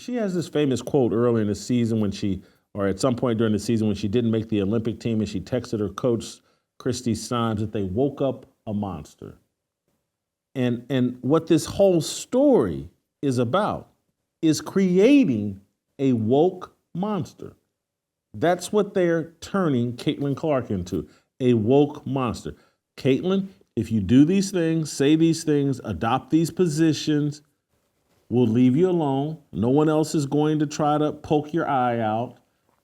she has this famous quote early in the season or at some point during the season when she didn't make the Olympic team, and she texted her coach, Christy Symes, that they woke up a monster. And what this whole story is about is creating a woke monster. That's what they're turning Caitlin Clark into, a woke monster. Caitlin, if you do these things, say these things, adopt these positions, we'll leave you alone. No one else is going to try to poke your eye out.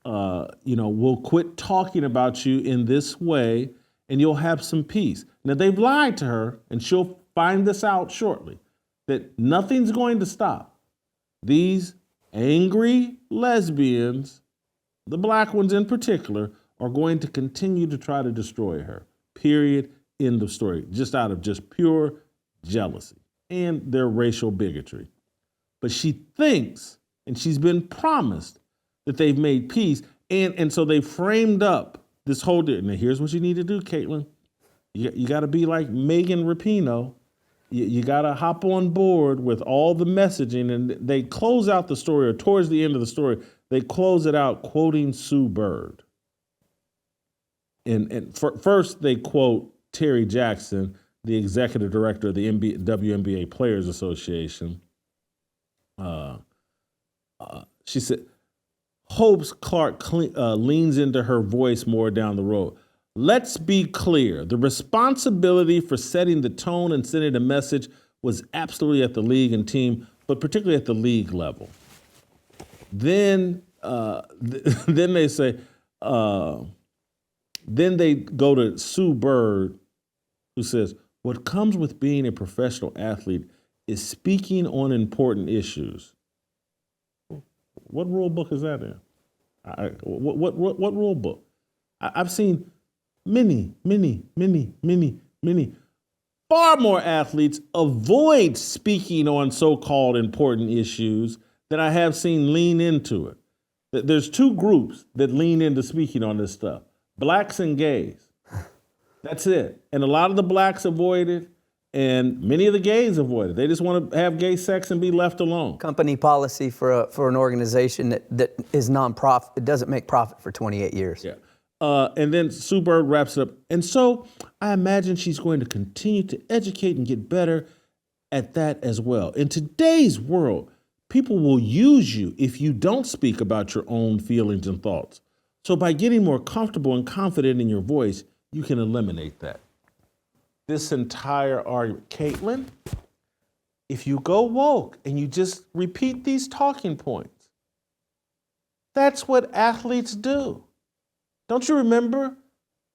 We'll quit talking about you in this way, and you'll have some peace. Now, they've lied to her, and she'll find this out shortly, that nothing's going to stop these angry lesbians, the black ones in particular, are going to continue to try to destroy her. Period. End of story. Just out of just pure jealousy and their racial bigotry. But she thinks, and she's been promised, that they've made peace. And so they framed up this whole deal. Now, here's what you need to do, Caitlin. You got to be like Megan Rapinoe. You got to hop on board with all the messaging. And they close out the story, or towards the end of the story, they close it out quoting Sue Bird. And first, they quote Terry Jackson, the executive director of the WNBA Players Association. She said, hopes Clark leans into her voice more down the road. Let's be clear. The responsibility for setting the tone and sending a message was absolutely at the league and team, but particularly at the league level. Then they say, then they go to Sue Bird, who says, what comes with being a professional athlete is speaking on important issues. What rule book is that in? What rule book? I've seen many, far more athletes avoid speaking on so-called important issues than I have seen lean into it. There's two groups that lean into speaking on this stuff, blacks and gays. That's it. And a lot of the blacks avoid it, and many of the gays avoid it. They just want to have gay sex and be left alone. Company policy for an organization that is nonprofit, it doesn't make profit for 28 years. Yeah. And then Sue Bird wraps it up. And so I imagine she's going to continue to educate and get better at that as well. In today's world, people will use you if you don't speak about your own feelings and thoughts. So by getting more comfortable and confident in your voice, you can eliminate that. This entire argument, Caitlin, if you go woke and you just repeat these talking points, that's what athletes do. Don't you remember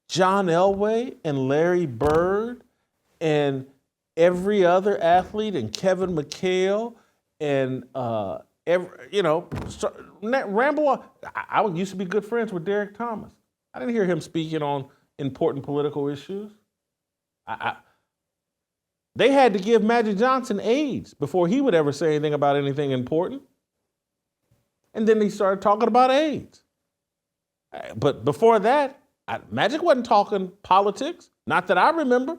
John Elway and Larry Bird and every other athlete and Kevin McHale and ramble on. I used to be good friends with Derek Thomas. I didn't hear him speaking on important political issues. They had to give Magic Johnson AIDS before he would ever say anything about anything important. And then he started talking about AIDS. But before that, Magic wasn't talking politics, not that I remember.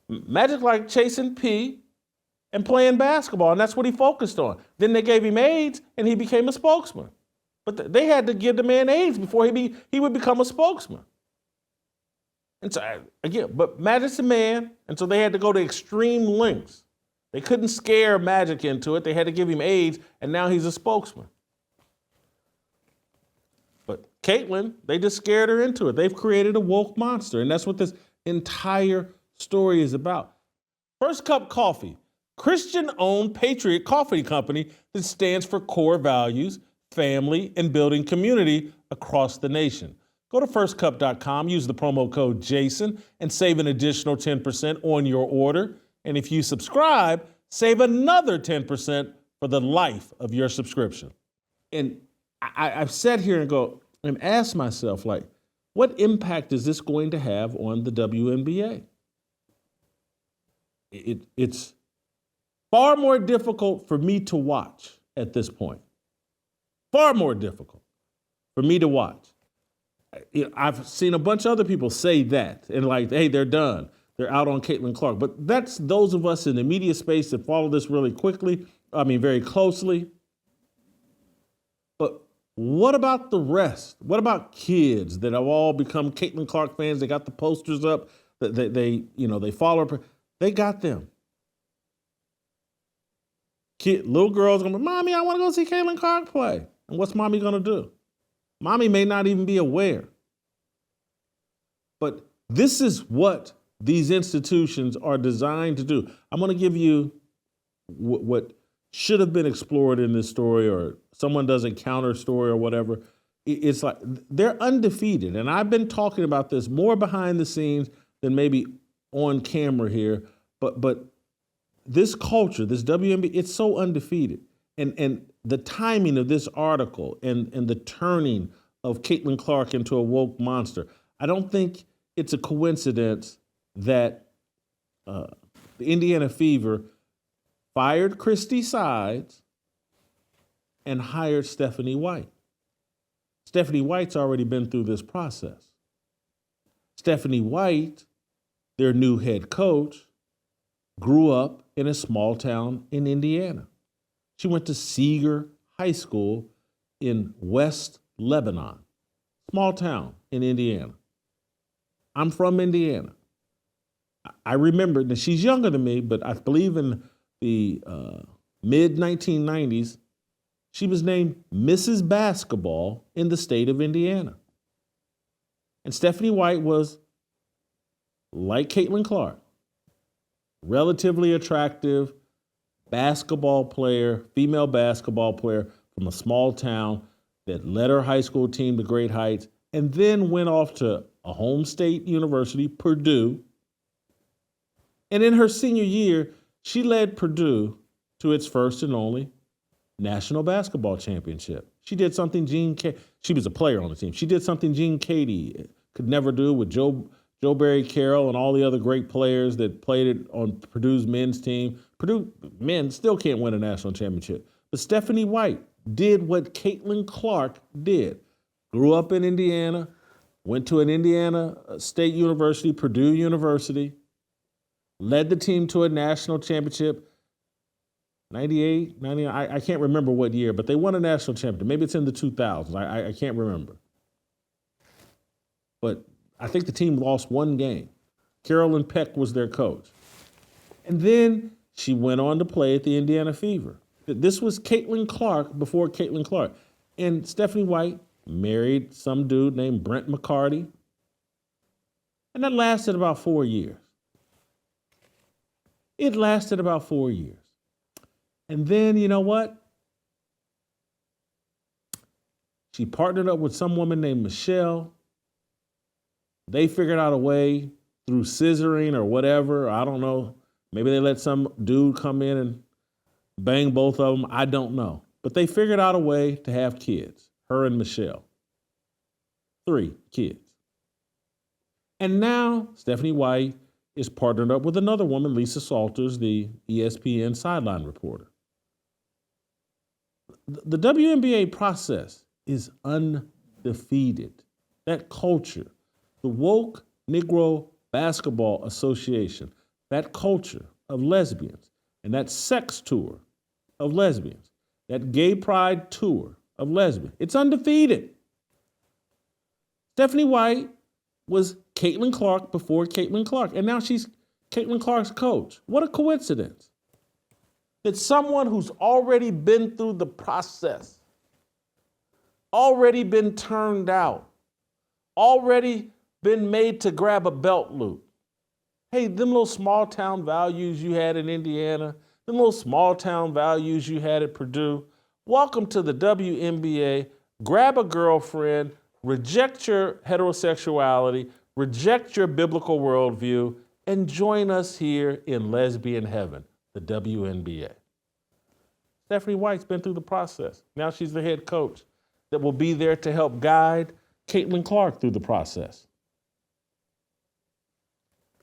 Magic liked chasing P and playing basketball, and that's what he focused on. Then they gave him AIDS, and he became a spokesman. But they had to give the man AIDS before he would become a spokesman. And so, again, but Magic's a man, and so they had to go to extreme lengths. They couldn't scare Magic into it. They had to give him AIDS, and now he's a spokesman. But Caitlin, they just scared her into it. They've created a woke monster, and that's what this entire story is about. First Cup Coffee, Christian-owned patriot coffee company that stands for core values, family, and building community across the nation. Go to firstcup.com, use the promo code JASON, and save an additional 10% on your order. And if you subscribe, save another 10% for the life of your subscription. And I've sat here and asked myself, what impact is this going to have on the WNBA? It's far more difficult for me to watch at this point. Far more difficult for me to watch. I've seen a bunch of other people say that and hey, they're done. They're out on Caitlin Clark. But that's those of us in the media space that follow this really quickly. very closely. But what about the rest? What about kids that have all become Caitlin Clark fans? They got the posters up. They follow her. They got them. Little girls going, Mommy, I want to go see Caitlin Clark play. And what's Mommy going to do? Mommy may not even be aware. But this is what these institutions are designed to do. I'm going to give you what should have been explored in this story, or someone does a counter story or whatever. It's like they're undefeated. And I've been talking about this more behind the scenes than maybe on camera here. But this culture, this WNBA, it's so undefeated. And the timing of this article and the turning of Caitlin Clark into a woke monster, I don't think it's a coincidence that the Indiana Fever fired Christy Sides and hired Stephanie White. Stephanie White's already been through this process. Stephanie White, their new head coach, grew up in a small town in Indiana. She went to Seeger High School in West Lebanon, small town in Indiana. I'm from Indiana. I remember, that she's younger than me, but I believe in the mid-1990s, she was named Mrs. Basketball in the state of Indiana. And Stephanie White was, like Caitlin Clark, relatively attractive basketball player, female basketball player from a small town that led her high school team to great heights, and then went off to a home state university, Purdue. And in her senior year, she led Purdue to its first and only national basketball championship. She did something she was a player on the team. She did something Gene Katie could never do with Joe Barry Carroll and all the other great players that played it on Purdue's men's team. Purdue men still can't win a national championship. But Stephanie White did what Caitlin Clark did. Grew up in Indiana, went to an Indiana State University, Purdue University, led the team to a national championship, 98, 99, I can't remember what year, but they won a national championship. Maybe it's in the 2000s. I can't remember. But I think the team lost one game. Carolyn Peck was their coach. And then she went on to play at the Indiana Fever. This was Caitlin Clark before Caitlin Clark. And Stephanie White married some dude named Brent McCarty. And that lasted about 4 years. It lasted about 4 years. And then, you know what? She partnered up with some woman named Michelle. They figured out a way through scissoring or whatever. I don't know. Maybe they let some dude come in and bang both of them. I don't know. But they figured out a way to have kids, her and Michelle. 3 kids. And now Stephanie White is partnered up with another woman, Lisa Salters, the ESPN sideline reporter. The WNBA process is undefeated. That culture, the woke Negro Basketball Association, that culture of lesbians, and that sex tour of lesbians, that gay pride tour of lesbians, it's undefeated. Stephanie White was Caitlin Clark before Caitlin Clark, and now she's Caitlin Clark's coach. What a coincidence that someone who's already been through the process, already been turned out, already been made to grab a belt loop. Hey, them little small town values you had in Indiana, them little small town values you had at Purdue, welcome to the WNBA. Grab a girlfriend, reject your heterosexuality, reject your biblical worldview, and join us here in lesbian heaven, the WNBA. Stephanie White's been through the process. Now she's the head coach that will be there to help guide Caitlin Clark through the process.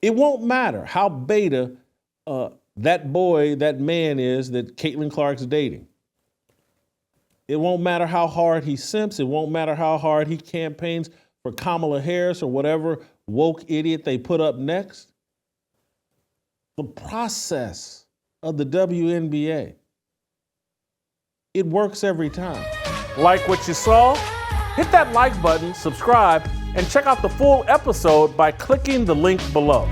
It won't matter how beta that boy, that man is that Caitlin Clark's dating. It won't matter how hard he simps. It won't matter how hard he campaigns for Kamala Harris or whatever woke idiot they put up next. The process of the WNBA it works every time. Like what you saw? Hit that like button, subscribe, and check out the full episode by clicking the link below.